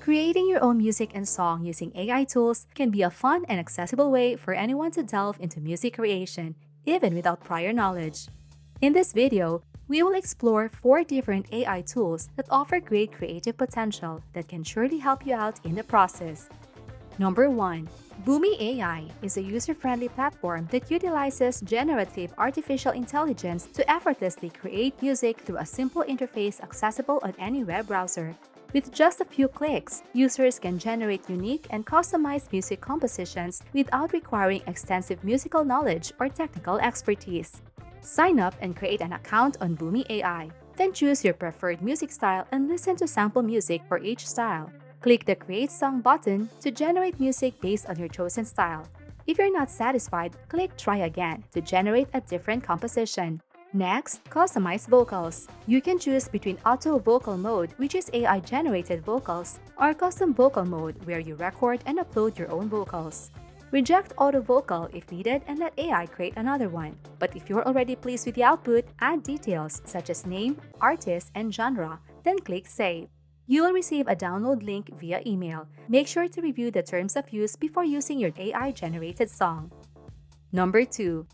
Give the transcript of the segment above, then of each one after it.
Creating your own music and song using AI tools can be a fun and accessible way for anyone to delve into music creation, even without prior knowledge. In this video, we will explore 4 different AI tools that offer great creative potential that can surely help you out in the process. Number 1. Boomi AI is a user-friendly platform that utilizes generative artificial intelligence to effortlessly create music through a simple interface accessible on any web browser. With just a few clicks, users can generate unique and customized music compositions without requiring extensive musical knowledge or technical expertise. Sign up and create an account on Boomi AI. Then choose your preferred music style and listen to sample music for each style. Click the Create Song button to generate music based on your chosen style. If you're not satisfied, click Try Again to generate a different composition. Next, customize vocals. You can choose between auto vocal mode, which is AI-generated vocals, or custom vocal mode, where you record and upload your own vocals. Reject auto vocal if needed and let AI create another one. But if you're already pleased with the output, add details such as name, artist, and genre, then click Save. You will receive a download link via email. Make sure to review the terms of use before using your AI-generated song. Number 2.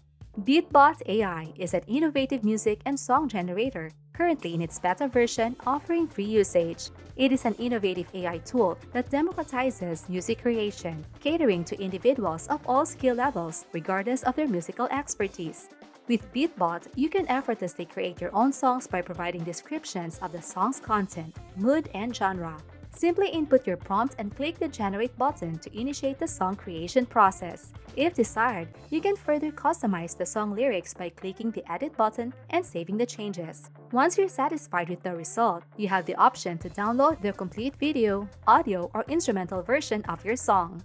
Beatbot AI is an innovative music and song generator, currently in its beta version offering free usage. It is an innovative AI tool that democratizes music creation, catering to individuals of all skill levels regardless of their musical expertise. With Beatbot, you can effortlessly create your own songs by providing descriptions of the song's content, mood, and genre. Simply input your prompt and click the Generate button to initiate the song creation process. If desired, you can further customize the song lyrics by clicking the Edit button and saving the changes. Once you're satisfied with the result, you have the option to download the complete video, audio, or instrumental version of your song.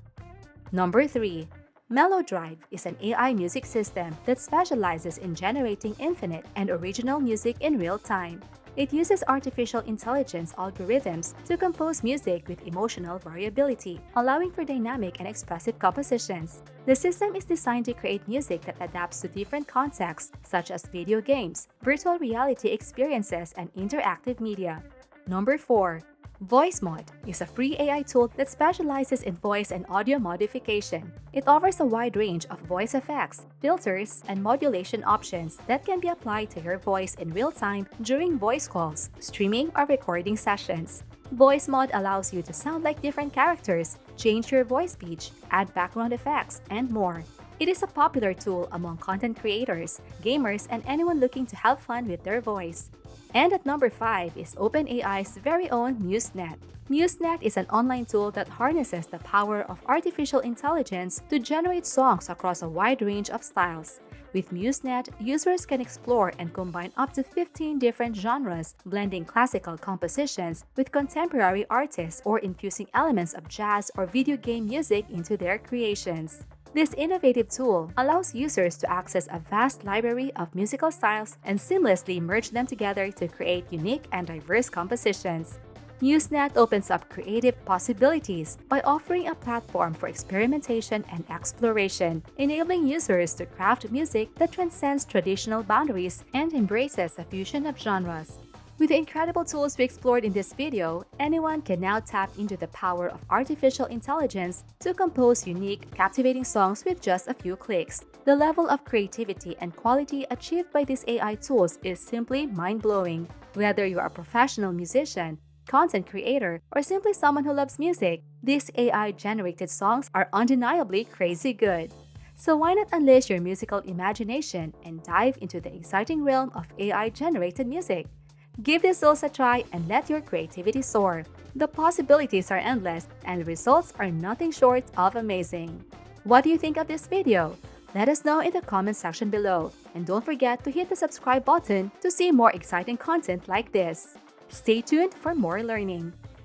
Number 3. MelloDrive is an AI music system that specializes in generating infinite and original music in real time. It uses artificial intelligence algorithms to compose music with emotional variability, allowing for dynamic and expressive compositions. The system is designed to create music that adapts to different contexts, such as video games, virtual reality experiences, and interactive media. Number 4. VoiceMod is a free AI tool that specializes in voice and audio modification. It offers a wide range of voice effects, filters, and modulation options that can be applied to your voice in real time during voice calls, streaming, or recording sessions. VoiceMod allows you to sound like different characters, change your voice pitch, add background effects, and more. It is a popular tool among content creators, gamers, and anyone looking to have fun with their voice. And at number 5 is OpenAI's very own MuseNet. MuseNet is an online tool that harnesses the power of artificial intelligence to generate songs across a wide range of styles. With MuseNet, users can explore and combine up to 15 different genres, blending classical compositions with contemporary artists or infusing elements of jazz or video game music into their creations. This innovative tool allows users to access a vast library of musical styles and seamlessly merge them together to create unique and diverse compositions. MuseNet opens up creative possibilities by offering a platform for experimentation and exploration, enabling users to craft music that transcends traditional boundaries and embraces a fusion of genres. With the incredible tools we explored in this video, anyone can now tap into the power of artificial intelligence to compose unique, captivating songs with just a few clicks. The level of creativity and quality achieved by these AI tools is simply mind-blowing. Whether you are a professional musician, content creator, or simply someone who loves music, these AI-generated songs are undeniably crazy good. So why not unleash your musical imagination and dive into the exciting realm of AI-generated music? Give these tools a try and let your creativity soar. The possibilities are endless and the results are nothing short of amazing. What do you think of this video? Let us know in the comment section below, and don't forget to hit the subscribe button to see more exciting content like this. Stay tuned for more learning.